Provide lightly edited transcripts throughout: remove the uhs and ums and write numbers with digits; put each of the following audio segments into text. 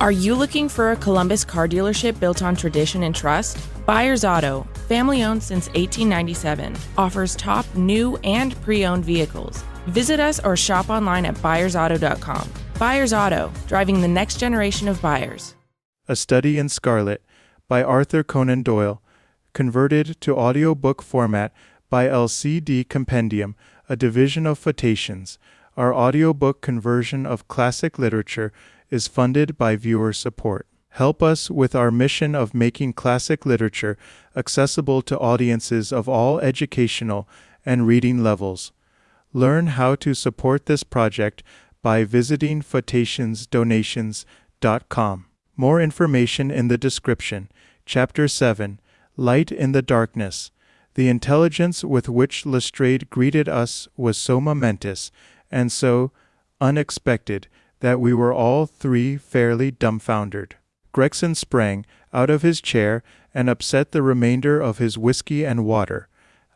Are you looking for a Columbus car dealership built on tradition and trust? Byers Auto, family-owned since 1897, offers top new and pre-owned vehicles. Visit us or shop online at byersauto.com. Byers Auto, driving the next generation of buyers. A Study in Scarlet by Arthur Conan Doyle, converted to audiobook format by LCD Compendium, a division of Photations. Our audiobook conversion of classic literature is funded by viewer support. Help us with our mission of making classic literature accessible to audiences of all educational and reading levels. Learn how to support this project by visiting photationsdonations.com. More information in the description. Chapter 7, Light in the Darkness. The intelligence with which Lestrade greeted us was so momentous and so unexpected that we were all three fairly dumbfoundered. Gregson sprang out of his chair and upset the remainder of his whiskey and water.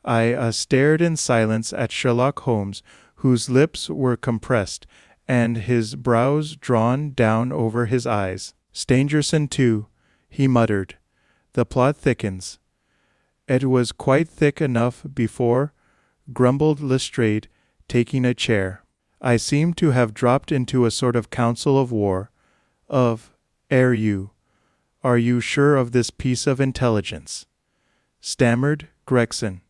I stared in silence at Sherlock Holmes, whose lips were compressed and his brows drawn down over his eyes. "Stangerson too," he muttered. "The plot thickens." "It was quite thick enough before," grumbled Lestrade, taking a chair. I seemed to have dropped into a sort of council of war. Are you sure of this piece of intelligence?" stammered Gregson.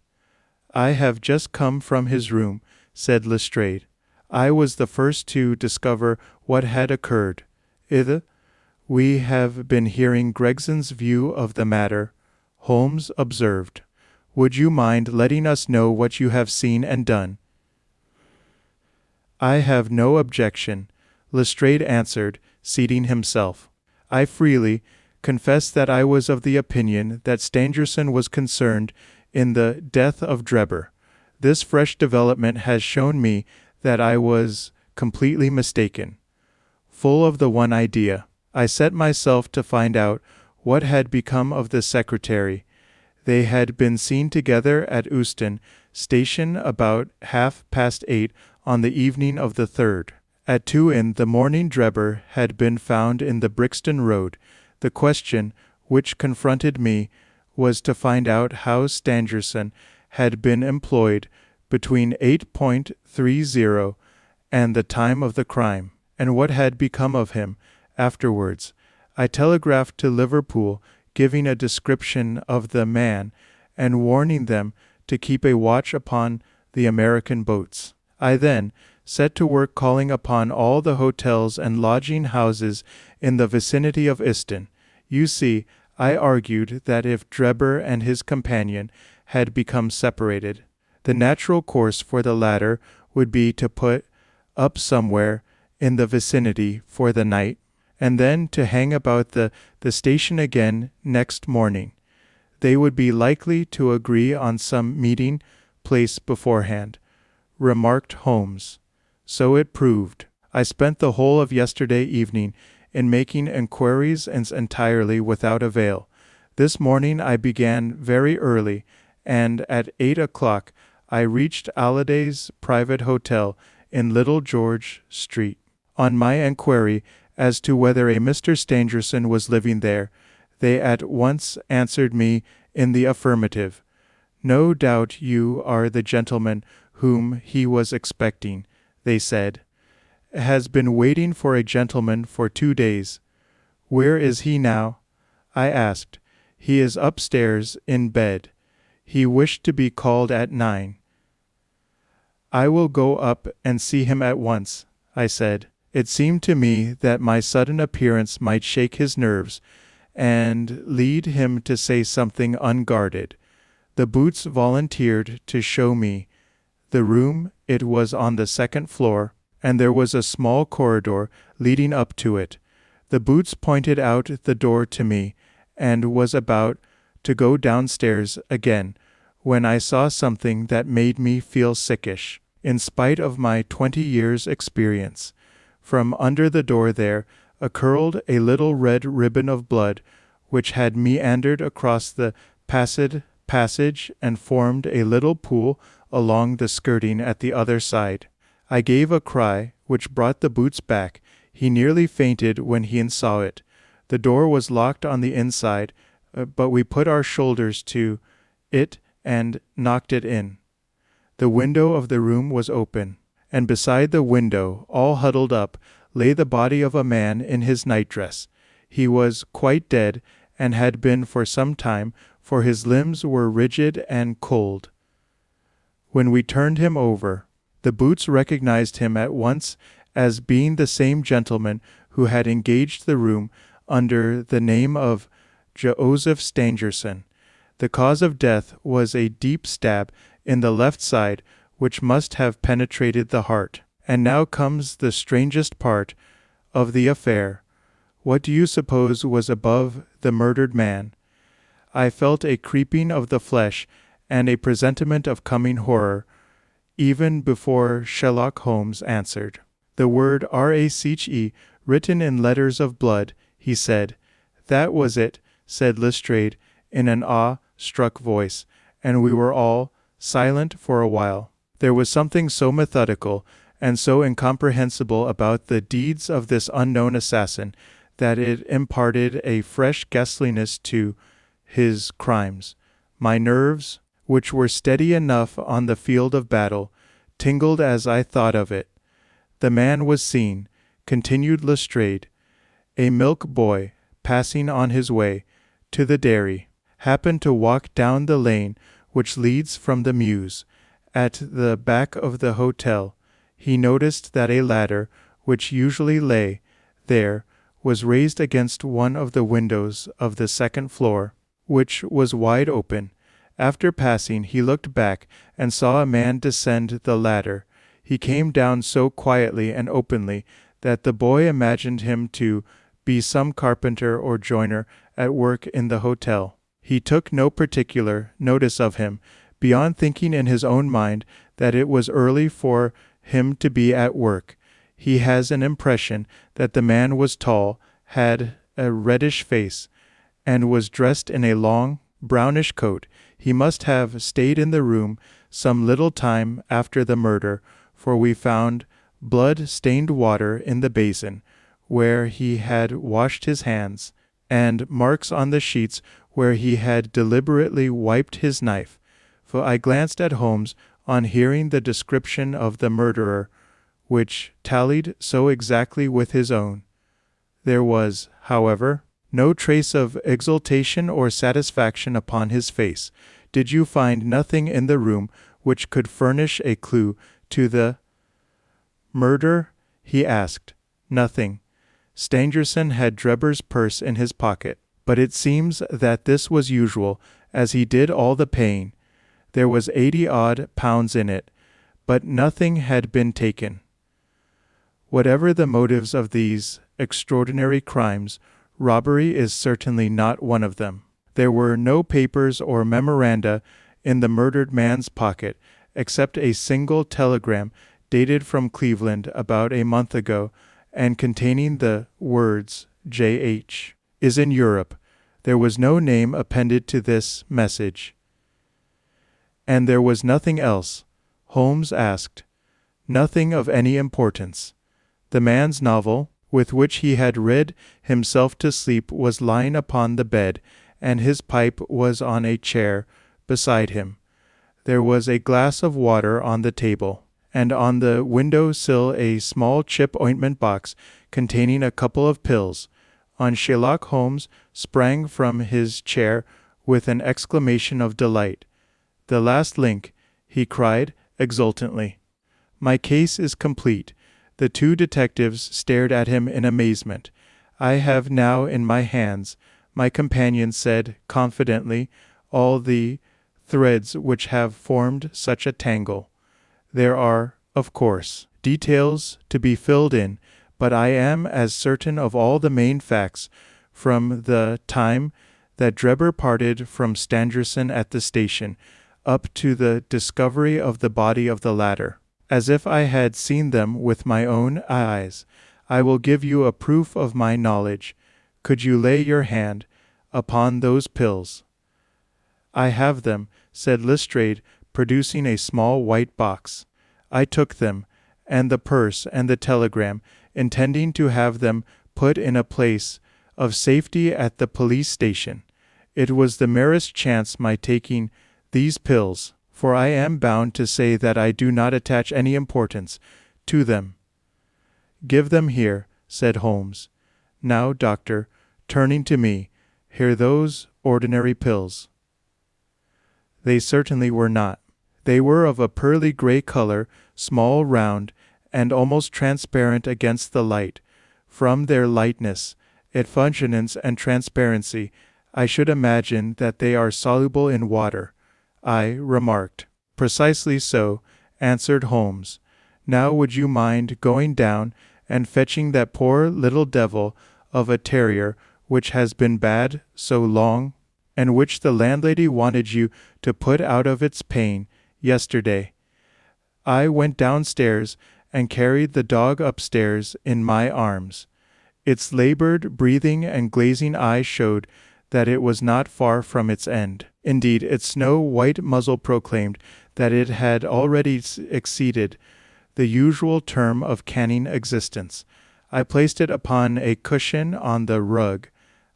"I have just come from his room," said Lestrade. "I was the first to discover what had occurred. We have been hearing Gregson's view of the matter," Holmes observed. "Would you mind letting us know what you have seen and done?" "I have no objection," Lestrade answered, seating himself. "I freely confess that I was of the opinion that Stangerson was concerned in the death of Drebber. This fresh development has shown me that I was completely mistaken. Full of the one idea, I set myself to find out what had become of the secretary. They had been seen together at Euston Station about 8:30 on the evening of the 3rd. At 2 in the morning Drebber had been found in the Brixton Road. The question which confronted me was to find out how Stangerson had been employed between 8:30 and the time of the crime, and what had become of him afterwards. I telegraphed to Liverpool, giving a description of the man, and warning them to keep a watch upon the American boats. I then set to work calling upon all the hotels and lodging-houses in the vicinity of Euston. You see, I argued that if Drebber and his companion had become separated, the natural course for the latter would be to put up somewhere in the vicinity for the night, and then to hang about the station again next morning. They would be likely to agree on some meeting place beforehand, remarked Holmes. So it proved. I spent the whole of yesterday evening in making enquiries and entirely without avail. This morning I began very early, and at 8 o'clock I reached Alliday's private hotel in Little George Street. On my enquiry as to whether a Mr. Stangerson was living there, they at once answered me in the affirmative. "No doubt you are the gentleman whom he was expecting," they said. "Has been waiting for a gentleman for 2 days. Where is he now?" I asked. "He is upstairs in bed. He wished to be called at 9. "I will go up and see him at once," I said. It seemed to me that my sudden appearance might shake his nerves and lead him to say something unguarded. The Boots volunteered to show me the room. It was on the 2nd floor, and there was a small corridor leading up to it. The Boots pointed out the door to me, and was about to go downstairs again, when I saw something that made me feel sickish, in spite of my 20 years' experience. From under the door there curled a little red ribbon of blood, which had meandered across the passage and formed a little pool along the skirting at the other side. I gave a cry which brought the Boots back. He nearly fainted when he saw it. The door was locked on the inside, but we put our shoulders to it and knocked it in. The window of the room was open, and beside the window, all huddled up, lay the body of a man in his nightdress. He was quite dead, and had been for some time, for his limbs were rigid and cold. When we turned him over, the boots recognized him at once as being the same gentleman who had engaged the room under the name of Joseph Stangerson. The cause of death was a deep stab in the left side, which must have penetrated the heart. And now comes the strangest part of the affair. What do you suppose was above the murdered man? I felt a creeping of the flesh and a presentiment of coming horror, even before Sherlock Holmes answered. The word RACHE, written in letters of blood, he said. That was it, said Lestrade, in an awe-struck voice, and we were all silent for a while. There was something so methodical and so incomprehensible about the deeds of this unknown assassin that it imparted a fresh ghastliness to his crimes. My nerves, which were steady enough on the field of battle, tingled as I thought of it. The man was seen, continued Lestrade. A milk boy, passing on his way to the dairy, happened to walk down the lane which leads from the mews. At the back of the hotel, he noticed that a ladder, which usually lay there, was raised against one of the windows of the second floor, which was wide open. After passing, he looked back and saw a man descend the ladder. He came down so quietly and openly that the boy imagined him to be some carpenter or joiner at work in the hotel. He took no particular notice of him, beyond thinking in his own mind that it was early for him to be at work. He has an impression that the man was tall, had a reddish face, and was dressed in a long, brownish coat. He must have stayed in the room some little time after the murder, for we found blood-stained water in the basin where he had washed his hands, and marks on the sheets where he had deliberately wiped his knife. For I glanced at Holmes on hearing the description of the murderer, which tallied so exactly with his own. There was, however, no trace of exultation or satisfaction upon his face. Did you find nothing in the room which could furnish a clue to the murder? He asked. Nothing. Stangerson had Drebber's purse in his pocket, but it seems that this was usual, as he did all the paying. There was 80-odd pounds in it, but nothing had been taken. Whatever the motives of these extraordinary crimes, robbery is certainly not one of them. There were no papers or memoranda in the murdered man's pocket, except a single telegram dated from Cleveland about a month ago, and containing the words J.H. is in Europe. There was no name appended to this message. And there was nothing else? Holmes asked. Nothing of any importance. The man's novel, with which he had read himself to sleep, was lying upon the bed, and his pipe was on a chair beside him. There was a glass of water on the table, and on the window-sill a small chip ointment box containing a couple of pills. On Sherlock Holmes sprang from his chair with an exclamation of delight. "The last link," he cried exultantly. "My case is complete." The two detectives stared at him in amazement. "I have now in my hands," my companion said confidently, "all the threads which have formed such a tangle. There are, of course, details to be filled in, but I am as certain of all the main facts from the time that Drebber parted from Stangerson at the station up to the discovery of the body of the latter, as if I had seen them with my own eyes. I will give you a proof of my knowledge. Could you lay your hand upon those pills?" "I have them," said Lestrade, producing a small white box. I took them, and the purse and the telegram. intending to have them put in a place of safety at the police station. It was the merest chance my taking these pills, for I am bound to say that I do not attach any importance to them. Give them here, said Holmes. Now, doctor, turning to me, here those ordinary pills. They certainly were not. They were of a pearly gray color, small, round, and almost transparent against the light. From their lightness, effulgence, and transparency, I should imagine that they are soluble in water, I remarked. Precisely so, answered Holmes. Now would you mind going down and fetching that poor little devil of a terrier which has been bad so long, and which the landlady wanted you to put out of its pain yesterday? I went downstairs and carried the dog upstairs in my arms. Its labored breathing and glazing eyes showed that it was not far from its end. Indeed, its snow-white muzzle proclaimed that it had already exceeded the usual term of canine existence. I placed it upon a cushion on the rug.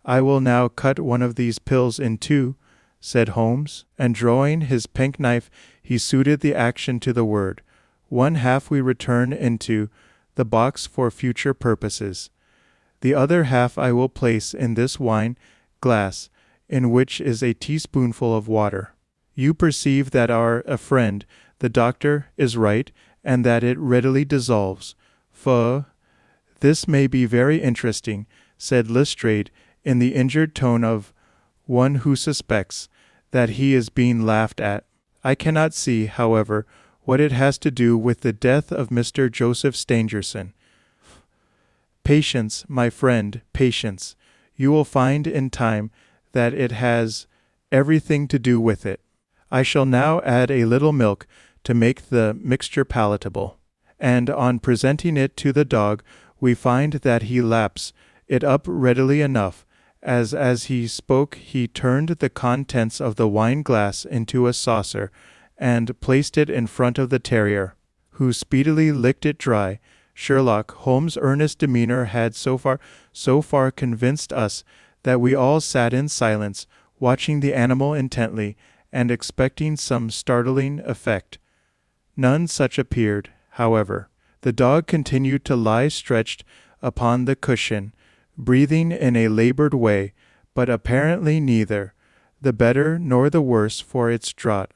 I will now cut one of these pills in two, said Holmes, and drawing his penknife, he suited the action to the word. One half we return into the box for future purposes. The other half I will place in this wine glass, in which is a teaspoonful of water. You perceive that our friend, the doctor, is right, and that it readily dissolves. This may be very interesting, said Lestrade, in the injured tone of one who suspects that he is being laughed at. I cannot see, however, what it has to do with the death of Mr. Joseph Stangerson. Patience, my friend, patience. You will find in time that it has everything to do with it. I shall now add a little milk to make the mixture palatable. And on presenting it to the dog, we find that he laps it up readily enough. As he spoke, he turned the contents of the wine glass into a saucer, and placed it in front of the terrier, who speedily licked it dry. Sherlock Holmes' earnest demeanor had so far convinced us that we all sat in silence, watching the animal intently, and expecting some startling effect. None such appeared, however. The dog continued to lie stretched upon the cushion, breathing in a labored way, but apparently neither the better nor the worse for its draught.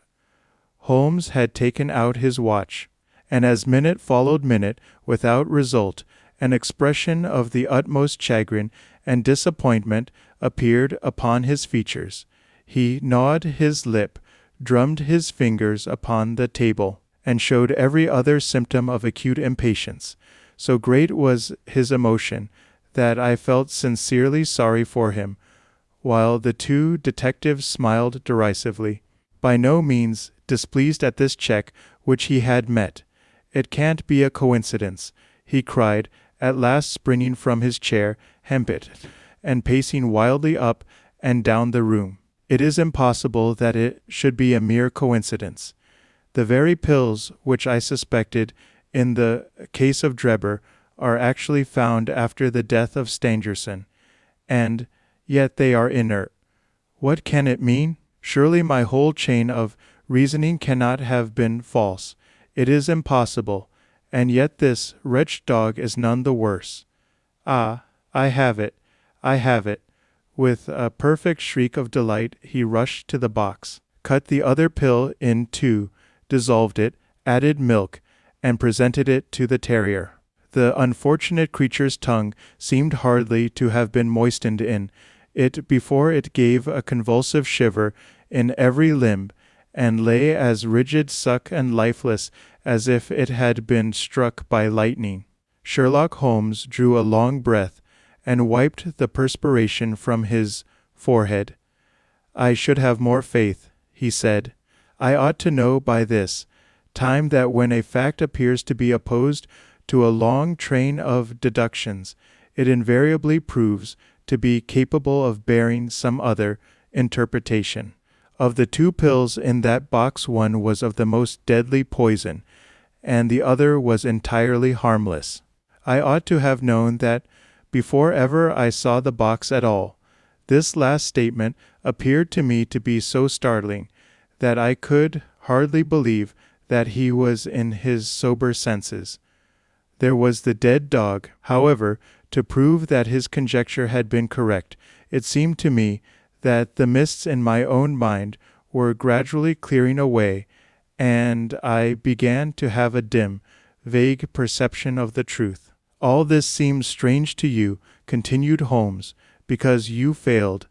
Holmes had taken out his watch, and as minute followed minute without result, an expression of the utmost chagrin and disappointment appeared upon his features. He gnawed his lip, drummed his fingers upon the table, and showed every other symptom of acute impatience. So great was his emotion that I felt sincerely sorry for him, while the two detectives smiled derisively, by no means displeased at this check which he had met. It can't be a coincidence, he cried, at last springing from his chair, hempit, and pacing wildly up and down the room. It is impossible that it should be a mere coincidence. The very pills which I suspected in the case of Drebber are actually found after the death of Stangerson, and yet they are inert. What can it mean? Surely my whole chain of reasoning cannot have been false. It is impossible, and yet this wretched dog is none the worse. Ah, I have it, I have it. With a perfect shriek of delight he rushed to the box, cut the other pill in two, dissolved it, added milk, and presented it to the terrier. The unfortunate creature's tongue seemed hardly to have been moistened in it before it gave a convulsive shiver in every limb, and lay as rigid, suck, and lifeless as if it had been struck by lightning. Sherlock Holmes drew a long breath, and wiped the perspiration from his forehead. I should have more faith, he said. I ought to know by this time that when a fact appears to be opposed to a long train of deductions, it invariably proves to be capable of bearing some other interpretation. Of the two pills in that box, one was of the most deadly poison, and the other was entirely harmless. I ought to have known that before ever I saw the box at all. This last statement appeared to me to be so startling that I could hardly believe that he was in his sober senses. There was the dead dog. However, to prove that his conjecture had been correct, it seemed to me that the mists in my own mind were gradually clearing away, and I began to have a dim, vague perception of the truth. All this seems strange to you, continued Holmes, because you failed,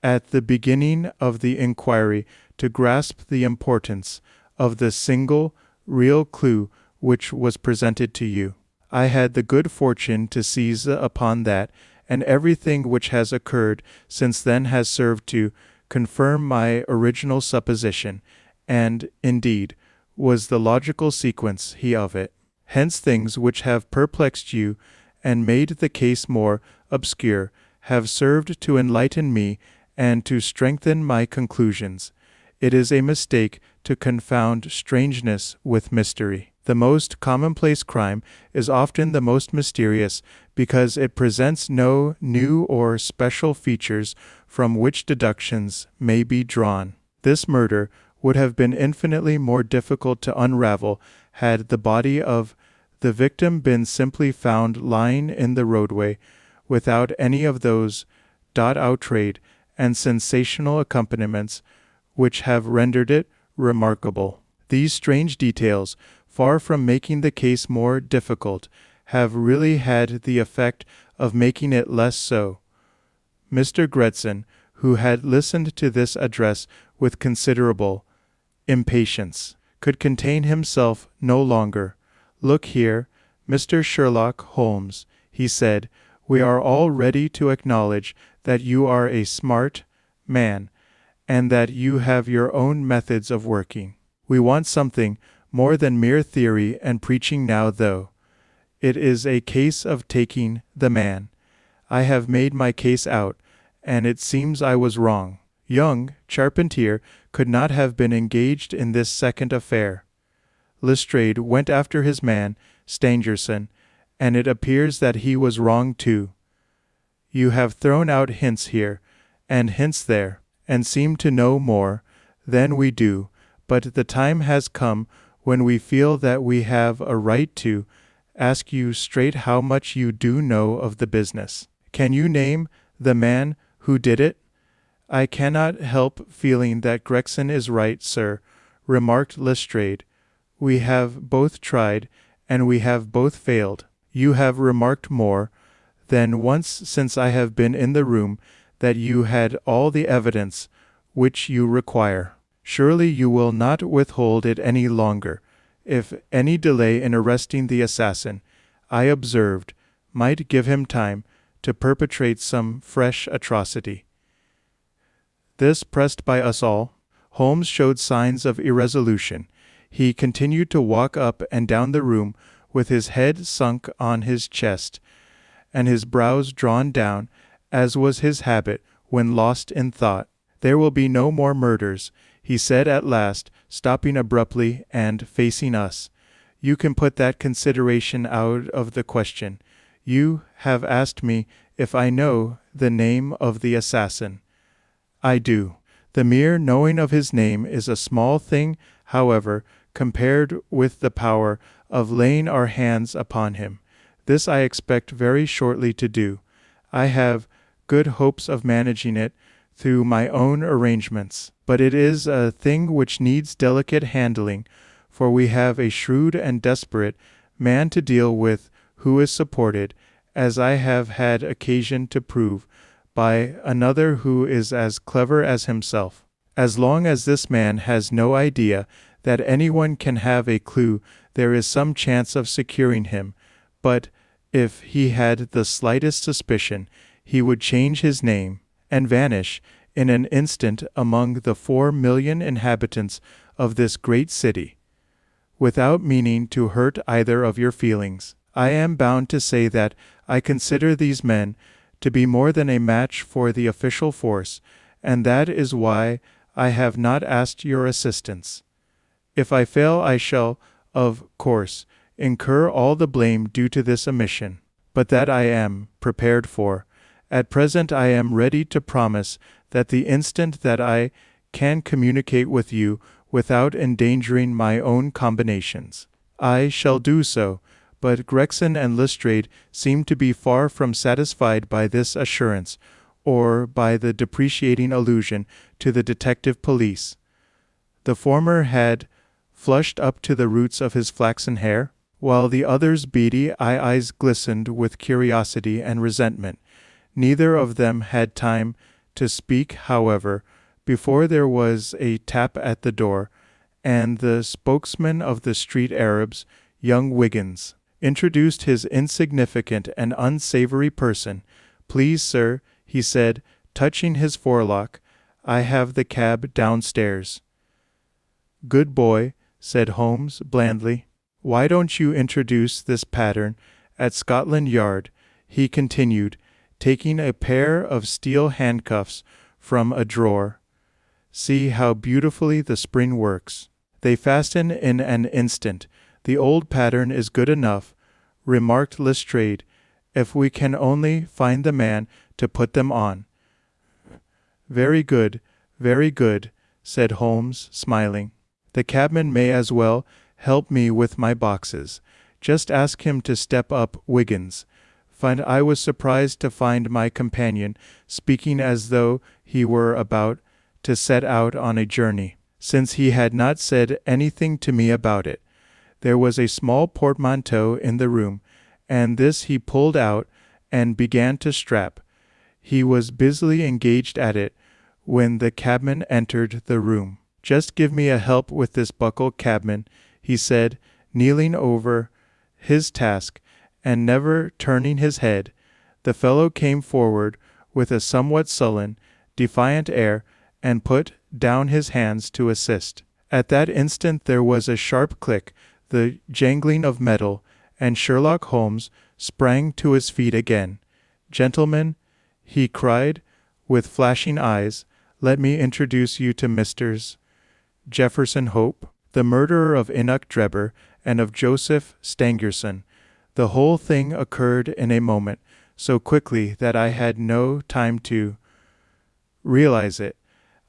at the beginning of the inquiry, to grasp the importance of the single, real clue which was presented to you. I had the good fortune to seize upon that, and everything which has occurred since then has served to confirm my original supposition, and, indeed, was the logical sequence of it. Hence things which have perplexed you and made the case more obscure have served to enlighten me and to strengthen my conclusions. It is a mistake to confound strangeness with mystery. The most commonplace crime is often the most mysterious because it presents no new or special features from which deductions may be drawn. This murder would have been infinitely more difficult to unravel had the body of the victim been simply found lying in the roadway without any of those outrage and sensational accompaniments which have rendered it remarkable. These strange details, far from making the case more difficult, have really had the effect of making it less so. Mr. Gregson, who had listened to this address with considerable impatience, could contain himself no longer. Look here, Mr. Sherlock Holmes, he said, we are all ready to acknowledge that you are a smart man, and that you have your own methods of working. We want something more than mere theory and preaching now, though. It is a case of taking the man. I have made my case out, and it seems I was wrong. Young Charpentier could not have been engaged in this second affair. Lestrade went after his man, Stangerson, and it appears that he was wrong too. You have thrown out hints here, and hints there, and seem to know more than we do, but the time has come when we feel that we have a right to ask you straight how much you do know of the business. Can you name the man who did it? I cannot help feeling that Gregson is right, sir, remarked Lestrade. We have both tried, and we have both failed. You have remarked more than once since I have been in the room that you had all the evidence which you require. Surely you will not withhold it any longer. If any delay in arresting the assassin, I observed, might give him time to perpetrate some fresh atrocity. This pressed by us all, Holmes showed signs of irresolution. He continued to walk up and down the room with his head sunk on his chest, and his brows drawn down, as was his habit when lost in thought. There will be no more murders, he said at last, stopping abruptly and facing us. You can put that consideration out of the question. You have asked me if I know the name of the assassin. I do. The mere knowing of his name is a small thing, however, compared with the power of laying our hands upon him. This I expect very shortly to do. I have good hopes of managing it through my own arrangements, but it is a thing which needs delicate handling, for we have a shrewd and desperate man to deal with who is supported, as I have had occasion to prove, by another who is as clever as himself. As long as this man has no idea that anyone can have a clue, there is some chance of securing him, but if he had the slightest suspicion, he would change his name and vanish in an instant among the 4 million inhabitants of this great city. Without meaning to hurt either of your feelings, I am bound to say that I consider these men to be more than a match for the official force, and that is why I have not asked your assistance. If I fail, I shall, of course, incur all the blame due to this omission. but that I am prepared for. At present I am ready to promise that the instant that I can communicate with you without endangering my own combinations, I shall do so. But Gregson and Lestrade seemed to be far from satisfied by this assurance, or by the depreciating allusion to the detective police. The former had flushed up to the roots of his flaxen hair, while the other's beady eyes glistened with curiosity and resentment. Neither of them had time to speak, however, before there was a tap at the door, and the spokesman of the street Arabs, young Wiggins, introduced his insignificant and unsavory person. "Please, sir," he said, touching his forelock, "I have the cab downstairs." "Good boy," said Holmes blandly. "Why don't you introduce this pattern at Scotland Yard?" he continued, taking a pair of steel handcuffs from a drawer. "See how beautifully the spring works. They fasten in an instant. The old pattern is good enough," remarked Lestrade, "if we can only find the man to put them on." Very good," said Holmes, smiling. "The cabman may as well help me with my boxes. Just ask him to step up, Wiggins." I was surprised to find my companion speaking as though he were about to set out on a journey, since he had not said anything to me about it. There was a small portmanteau in the room, and this he pulled out and began to strap. He was busily engaged at it when the cabman entered the room. "Just give me a help with this buckle, cabman," he said, kneeling over his task, and never turning his head. The fellow came forward with a somewhat sullen, defiant air, and put down his hands to assist. At that instant there was a sharp click, the jangling of metal, and Sherlock Holmes sprang to his feet again. "Gentlemen," he cried, with flashing eyes, "let me introduce you to Mr. Jefferson Hope, the murderer of Enoch Drebber and of Joseph Stangerson." The whole thing occurred in a moment, so quickly that I had no time to realize it.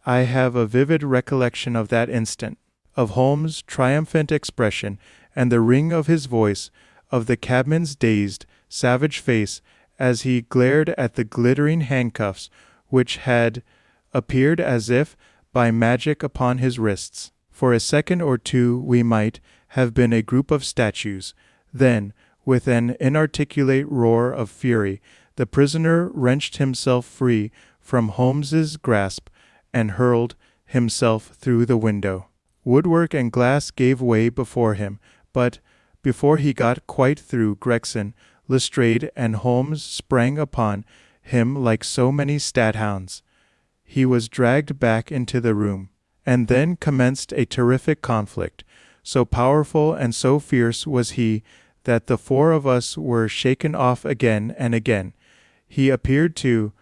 I have a vivid recollection of that instant, of Holmes' triumphant expression, and the ring of his voice, of the cabman's dazed, savage face as he glared at the glittering handcuffs which had appeared as if by magic upon his wrists. For a second or two we might have been a group of statues. Then, with an inarticulate roar of fury, the prisoner wrenched himself free from Holmes's grasp and hurled himself through the window. Woodwork and glass gave way before him, but before he got quite through, Gregson, Lestrade, and Holmes sprang upon him like so many staghounds. He was dragged back into the room, and then commenced a terrific conflict. So powerful and so fierce was he that the four of us were shaken off again and again. He appeared to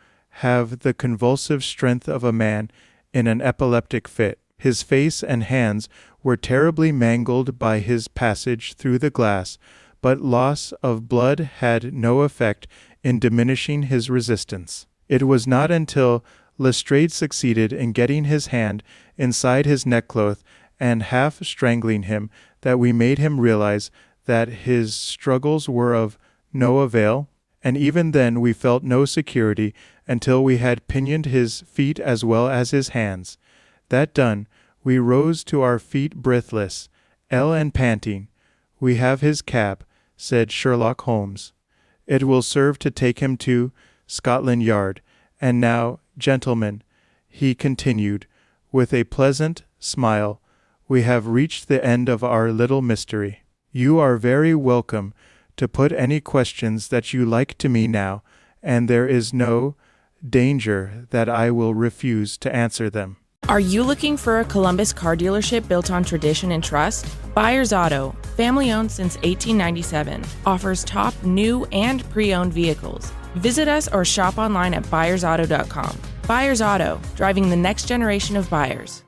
have the convulsive strength of a man in an epileptic fit. His face and hands were terribly mangled by his passage through the glass, but loss of blood had no effect in diminishing his resistance. It was not until Lestrade succeeded in getting his hand inside his neckcloth and half strangling him that we made him realize that his struggles were of no avail, and even then we felt no security until we had pinioned his feet as well as his hands. That done, we rose to our feet breathless, ill and panting. "We have his cab," said Sherlock Holmes. "It will serve to take him to Scotland Yard. And now, gentlemen," he continued, with a pleasant smile, "we have reached the end of our little mystery. You are very welcome to put any questions that you like to me now, and there is no danger that I will refuse to answer them." Are you looking for a Columbus car dealership built on tradition and trust? Buyers Auto, family owned since 1897, offers top new and pre-owned vehicles. Visit us or shop online at buyersauto.com. Buyers Auto, driving the next generation of buyers.